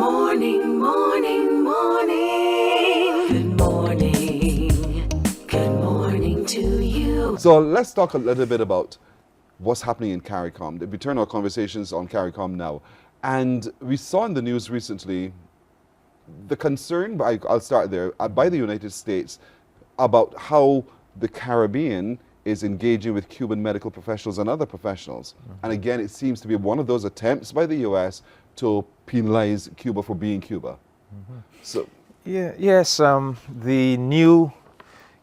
Morning, morning, morning. Good morning. Good morning to you. So let's talk a little bit about what's happening in CARICOM. We turn our conversations on CARICOM now. And we saw in the news recently the concern, I'll start there, by the United States about how the Caribbean is engaging with Cuban medical professionals and other professionals. And again, it seems to be one of those attempts by the U.S. to penalize Cuba for being Cuba. So, Yes, the new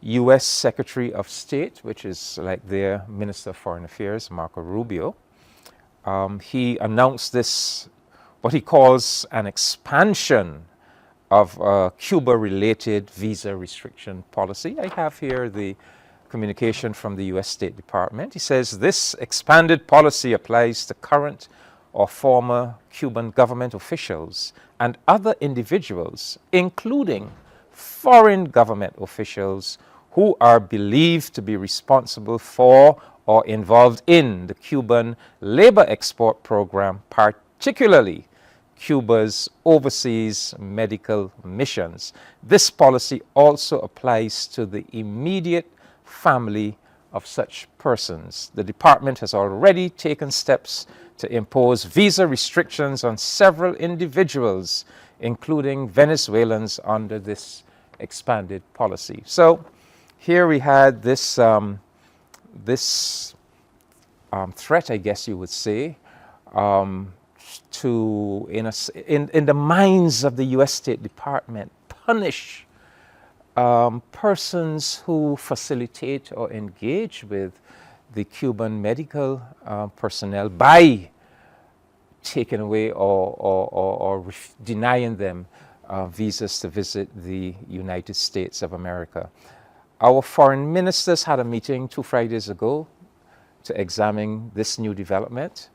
U.S. Secretary of State, which is like their Minister of Foreign Affairs, Marco Rubio, he announced this, what he calls an expansion of Cuba-related visa restriction policy. I have here the communication from the U.S. State Department. He says this expanded policy applies to current or former Cuban government officials and other individuals, including foreign government officials who are believed to be responsible for or involved in the Cuban labor export program, particularly Cuba's overseas medical missions. This policy also applies to the immediate family of such persons. The department has already taken steps to impose visa restrictions on several individuals, including Venezuelans, under this expanded policy. So here we had this, threat, I guess you would say, to, in the minds of the U.S. State Department, punish persons who facilitate or engage with the Cuban medical personnel by taking away or denying them visas to visit the United States of America. Our foreign ministers had a meeting 2 Fridays ago to examine this new development,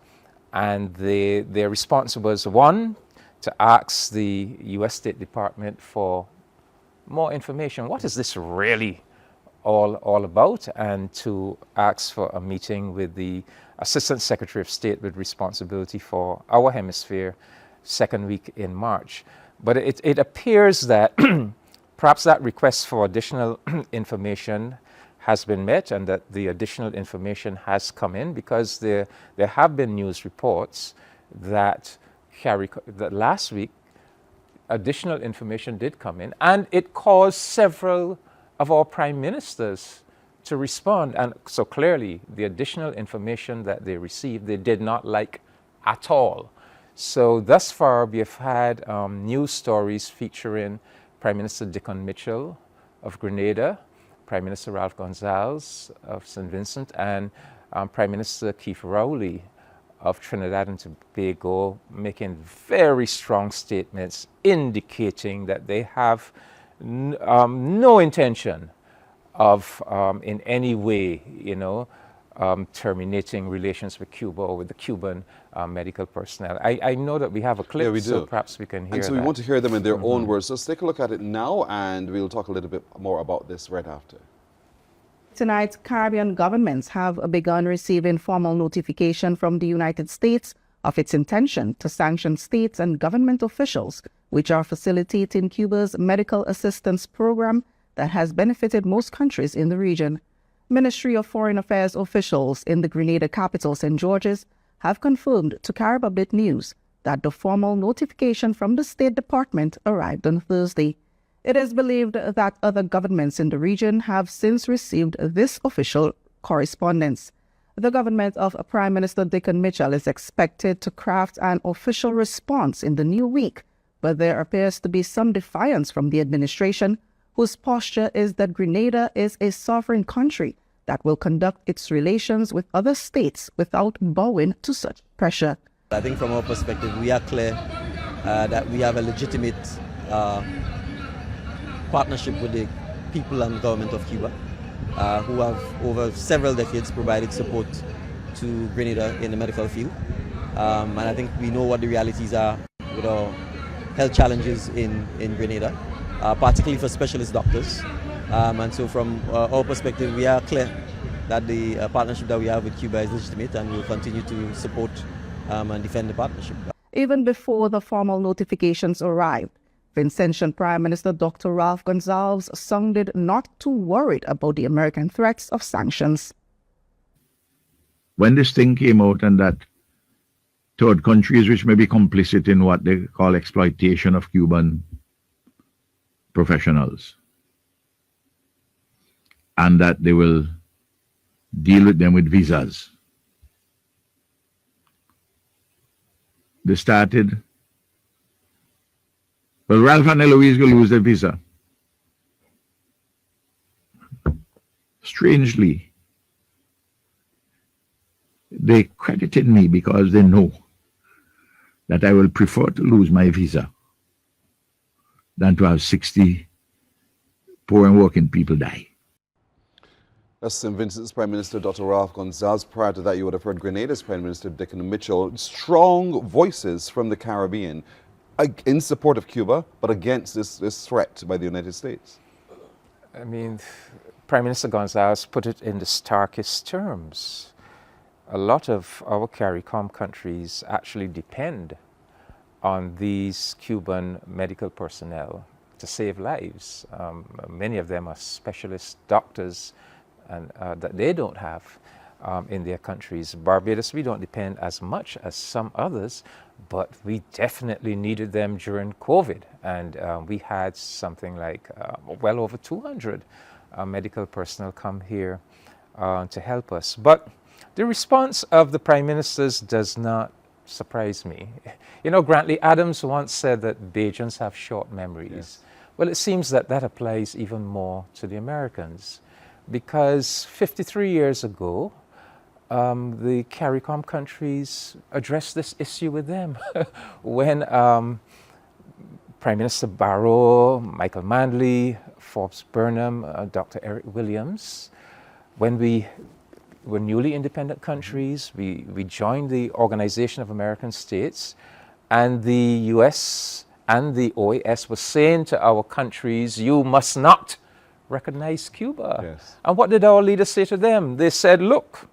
and their response was, one, to ask the U.S. State Department for more information. What is this really all about? And to ask for a meeting with the Assistant Secretary of State with responsibility for our hemisphere, second week in March. But it appears that perhaps that request for additional information has been met, and that the additional information has come in, because there have been news reports that last week additional information did come in, and it caused several of our prime ministers to respond. And so clearly the additional information that they received, they did not like at all. So thus far we have had news stories featuring Prime Minister Dickon Mitchell of Grenada, Prime Minister Ralph Gonsalves of St. Vincent, and Prime Minister Keith Rowley of Trinidad and Tobago, making very strong statements indicating that they have no intention of in any way, terminating relations with Cuba or with the Cuban medical personnel. I know that we have a clip, so perhaps we can hear And so we want to hear them in their own words. So let's take a look at it now, and we'll talk a little bit more about this right after. Tonight, Caribbean governments have begun receiving formal notification from the United States of its intention to sanction states and government officials which are facilitating Cuba's medical assistance program that has benefited most countries in the region. Ministry of Foreign Affairs officials in the Grenada capital, St. George's, have confirmed to CARICOM News that the formal notification from the State Department arrived on Thursday. It is believed that other governments in the region have since received this official correspondence. The government of Prime Minister Dickon Mitchell is expected to craft an official response in the new week, but there appears to be some defiance from the administration, whose posture is that Grenada is a sovereign country that will conduct its relations with other states without bowing to such pressure. I think from our perspective, we are clear that we have a legitimate partnership with the people and government of Cuba, who have over several decades provided support to Grenada in the medical field. And I think we know what the realities are with our health challenges in Grenada, particularly for specialist doctors. And so from our perspective, we are clear that the partnership that we have with Cuba is legitimate, and we'll continue to support and defend the partnership. even before the formal notifications arrived. Vincentian Prime Minister Dr. Ralph Gonsalves sounded not too worried about the American threats of sanctions. When this thing came out and that third countries which may be complicit in what they call exploitation of Cuban professionals, and that they will deal with them with visas. They started, well, Ralph and Eloise will lose their visa. Strangely, they credited me because they know that I will prefer to lose my visa than to have 60 poor and working people die. That's St. Vincent's Prime Minister Dr. Ralph Gonsalves. Prior to that, you would have heard Grenada's Prime Minister Dick Mitchell. Strong voices from the Caribbean in support of Cuba, but against this threat by the United States. I mean, Prime Minister Gonsalves put it in the starkest terms. A lot of our CARICOM countries actually depend on these Cuban medical personnel to save lives. Many of them are specialist doctors and that they don't have in their countries. Barbados, we don't depend as much as some others, but we definitely needed them during COVID. And we had something like well over 200 medical personnel come here to help us. But the response of the Prime Ministers does not surprise me. You know, Grantley Adams once said that Bajans have short memories. Yes. Well, it seems that that applies even more to the Americans, because 53 years ago, the CARICOM countries addressed this issue with them when Prime Minister Barrow, Michael Manley, Forbes Burnham, Dr. Eric Williams, when we were newly independent countries, we joined the Organization of American States, and the US and the OAS were saying to our countries, you must not recognize Cuba. Yes. And what did our leaders say to them? They said, look,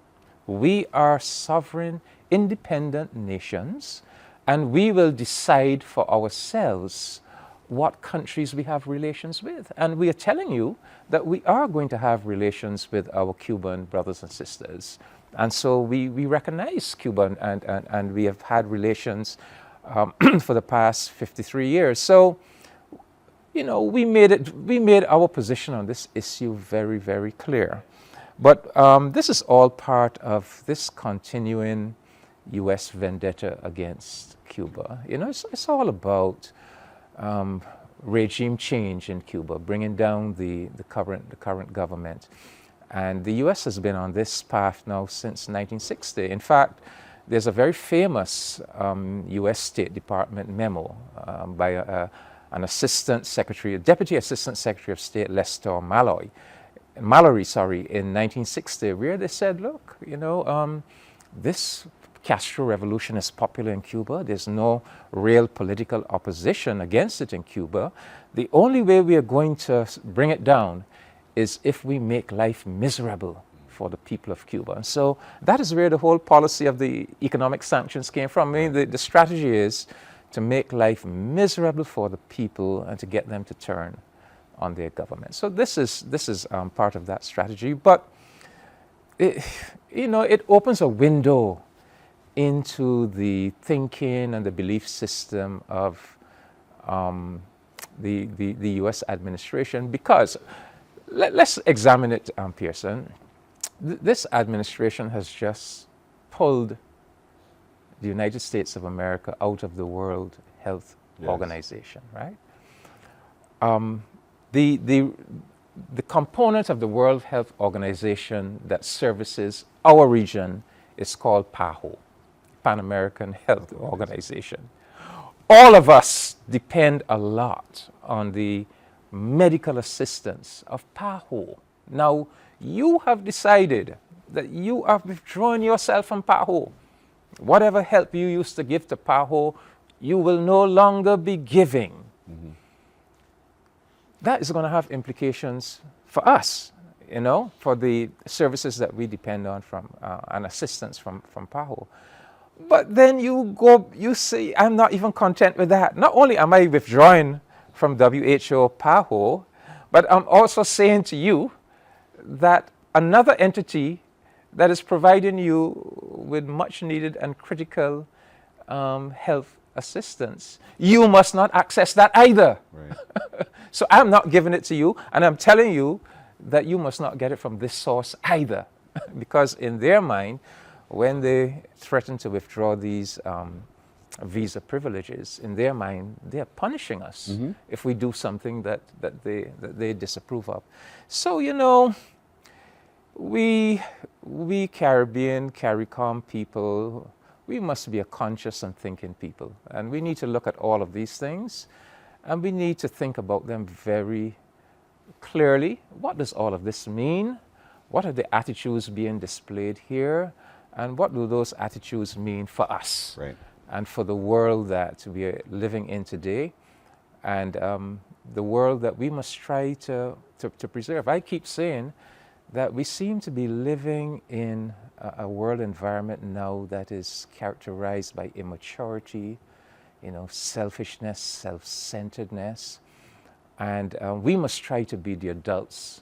we are sovereign, independent nations, and we will decide for ourselves what countries we have relations with. And we are telling you that we are going to have relations with our Cuban brothers and sisters. And so we recognize Cuba, and we have had relations for the past 53 years. So, you know, we made our position on this issue very, very clear. But this is all part of this continuing U.S. vendetta against Cuba. You know, it's all about regime change in Cuba, bringing down the current government. And the U.S. has been on this path now since 1960. In fact, there's a very famous U.S. State Department memo by an assistant secretary, a deputy assistant secretary of state, Lester Mallory, in 1960, where they said, look, you know, this Castro revolution is popular in Cuba. There's no real political opposition against it in Cuba. The only way we are going to bring it down is if we make life miserable for the people of Cuba. And so that is where the whole policy of the economic sanctions came from. I mean, the strategy is to make life miserable for the people and to get them to turn on their government. So this is part of that strategy. But it opens a window into the thinking and the belief system of the U.S. administration, because let's examine it, Pearson. This administration has just pulled the United States of America out of the World Health Organization, right? The component of the World Health Organization that services our region is called PAHO, Pan American Health Organization. All of us depend a lot on the medical assistance of PAHO. Now, you have decided that you are withdrawing yourself from PAHO. Whatever help you used to give to PAHO, you will no longer be giving. Mm-hmm. That is going to have implications for us, you know, for the services that we depend on from and assistance from PAHO. But then you say, I'm not even content with that. Not only am I withdrawing from WHO PAHO, but I'm also saying to you that another entity that is providing you with much needed and critical health assistance, you must not access that either. Right. So I'm not giving it to you, and I'm telling you that you must not get it from this source either. Because in their mind, when they threaten to withdraw these visa privileges, in their mind, they're punishing us if we do something that they disapprove of. So, you know, we Caribbean, CARICOM people, we must be a conscious and thinking people. And we need to look at all of these things, and we need to think about them very clearly. What does all of this mean? What are the attitudes being displayed here? And what do those attitudes mean for us? Right. And for the world that we are living in today, and the world that we must try to preserve. I keep saying that we seem to be living in a world environment now that is characterized by immaturity, you know, selfishness, self-centeredness, and we must try to be the adults.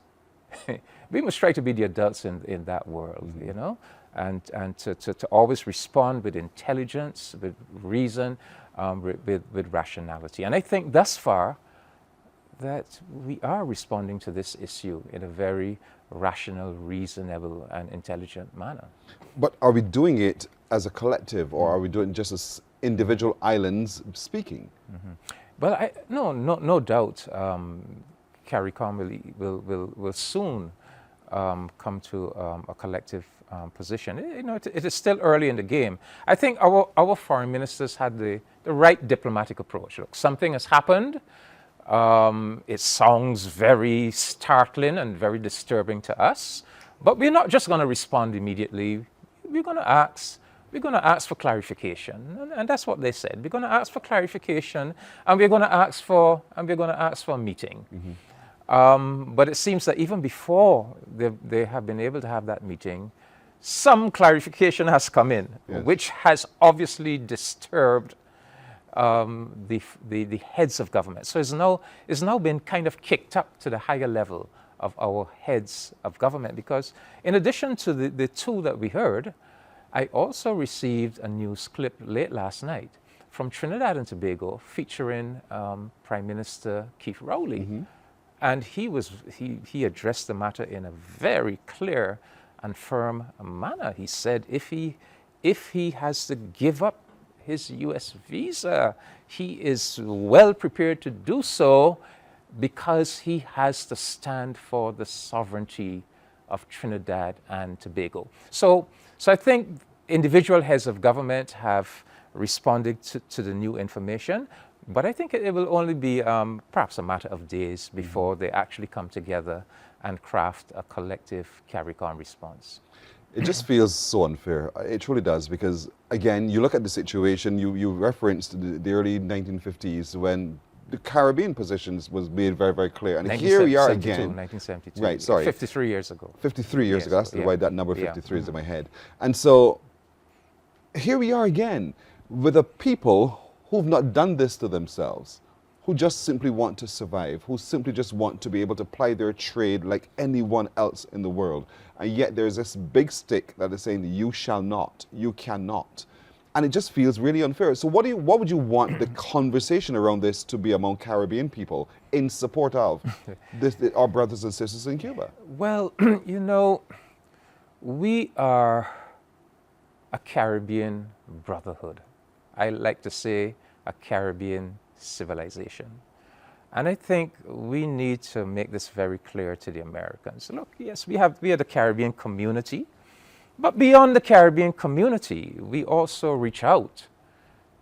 We must try to be the adults in that world, you know, and to always respond with intelligence, with reason, with rationality. And I think thus far that we are responding to this issue in a very rational, reasonable, and intelligent manner. But are we doing it as a collective, or are we doing it just as individual islands speaking? Well, no doubt, CARICOM will soon come to a collective position. You know, it is still early in the game. I think our foreign ministers had the right diplomatic approach. Look, something has happened. It sounds very startling and very disturbing to us, but we're not just going to respond immediately. We're going to ask for clarification, and that's what they said. We're going to ask for clarification, and we're going to ask for a meeting. But it seems that even before they have been able to have that meeting, some clarification has come in, Yes. which has obviously disturbed the heads of government. So it's now been kind of kicked up to the higher level of our heads of government, because in addition to the two that we heard, I also received a news clip late last night from Trinidad and Tobago featuring Prime Minister Keith Rowley. And he addressed the matter in a very clear and firm manner. He said if he has to give up his U.S. visa, he is well prepared to do so, because he has to stand for the sovereignty of Trinidad and Tobago. So I think individual heads of government have responded to the new information, but I think it will only be perhaps a matter of days before they actually come together and craft a collective CARICOM response. It just feels so unfair. It truly does, because again, you look at the situation, you referenced the early 1950s when the Caribbean positions was made very, very clear. And here we are again. 1972. Right, sorry. 53 years ago. 53 years Yes, ago, that's yeah. why that number 53 is in my head. And so here we are again with a people who've not done this to themselves, who just simply want to survive, who simply just want to be able to ply their trade like anyone else in the world. And yet there's this big stick that is saying, you shall not, you cannot. And it just feels really unfair. So what would you want the conversation around this to be among Caribbean people in support of our brothers and sisters in Cuba? Well, you know, we are a Caribbean brotherhood. I like to say a Caribbean civilization. And I think we need to make this very clear to the Americans. Look, yes, we are the Caribbean community, but beyond the Caribbean community, we also reach out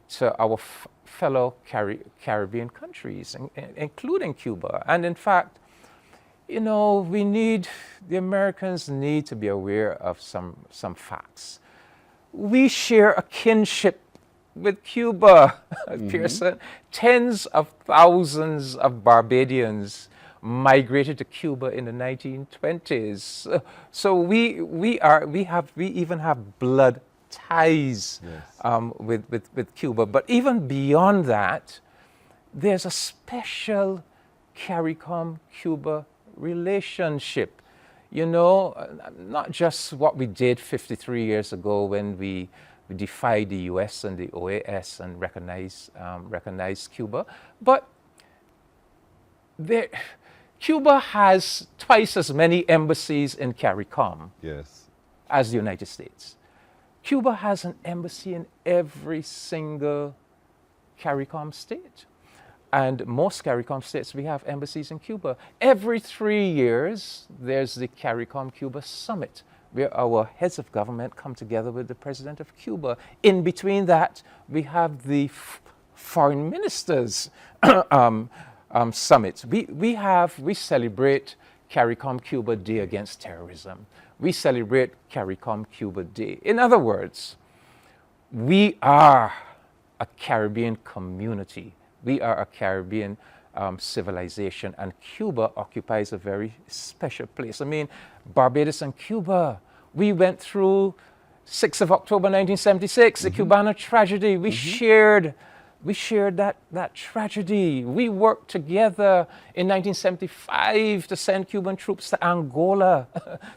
to our fellow Caribbean countries, including Cuba. And in fact, you know, the Americans need to be aware of some facts. We share a kinship with Cuba, Pearson. Tens of thousands of Barbadians migrated to Cuba in the 1920s. So we even have blood ties with Cuba. But even beyond that, there's a special CARICOM-Cuba relationship. You know, not just what we did 53 years ago when we defied the US and the OAS and recognized Cuba, but Cuba has twice as many embassies in CARICOM as the United States. Cuba has an embassy in every single CARICOM state. And most CARICOM states, we have embassies in Cuba. Every 3 years, there's the CARICOM Cuba Summit, where our heads of government come together with the president of Cuba. In between that, we have the foreign ministers summit. We celebrate CARICOM Cuba Day Against Terrorism. We celebrate CARICOM Cuba Day. In other words, we are a Caribbean community. We are a Caribbean civilization, and Cuba occupies a very special place. I mean, Barbados and Cuba, we went through 6th of October 1976, the Cubana tragedy. We shared that tragedy. We worked together in 1975 to send Cuban troops to Angola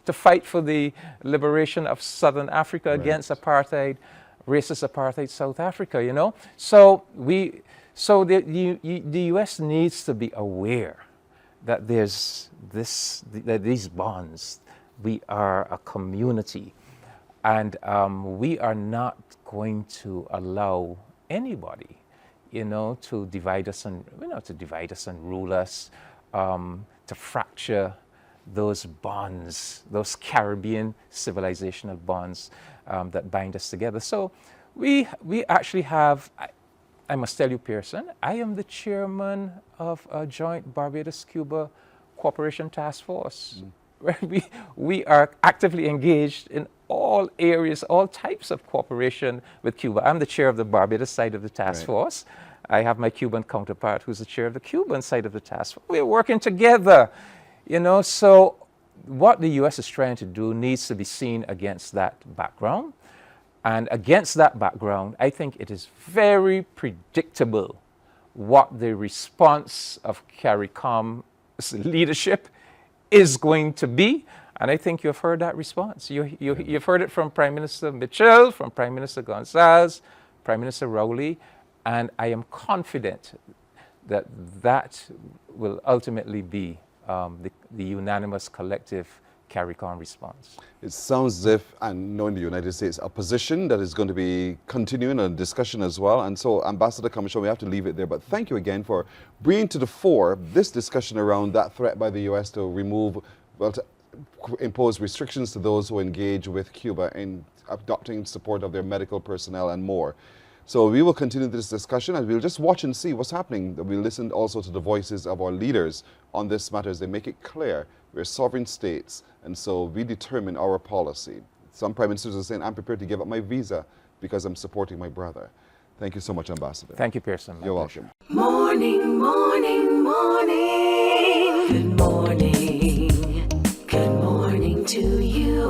to fight for the liberation of Southern Africa against apartheid, racist apartheid South Africa, you know. So the U.S. needs to be aware that there's these bonds. We are a community, and we are not going to allow anybody, you know, to divide us and rule us, to fracture those bonds, those Caribbean civilizational bonds that bind us together. So we actually have. I must tell you, Pearson, I am the chairman of a joint Barbados-Cuba Cooperation Task Force, where we are actively engaged in all areas, all types of cooperation with Cuba. I'm the chair of the Barbados side of the task force. I have my Cuban counterpart who's the chair of the Cuban side of the task force. We're working together, you know, so what the U.S. is trying to do needs to be seen against that background. And against that background, I think it is very predictable what the response of CARICOM's leadership is going to be. And I think you've heard that response. You've heard it from Prime Minister Mitchell, from Prime Minister Gonzalez, Prime Minister Rowley, and I am confident that that will ultimately be the unanimous collective CARICOM response. It sounds as if, and knowing the United States, a position that is going to be continuing a discussion as well. And so, Ambassador Comissiong, we have to leave it there. But thank you again for bringing to the fore this discussion around that threat by the U.S. to remove, well, to impose restrictions to those who engage with Cuba in adopting support of their medical personnel and more. So we will continue this discussion, and we'll just watch and see what's happening. We'll listen also to the voices of our leaders on this matter as they make it clear we're sovereign states, and so we determine our policy. Some prime ministers are saying, I'm prepared to give up my visa because I'm supporting my brother. Thank you so much, Ambassador. Thank you, Pearson. You're welcome. Morning, morning, morning. Good morning. Good morning to you.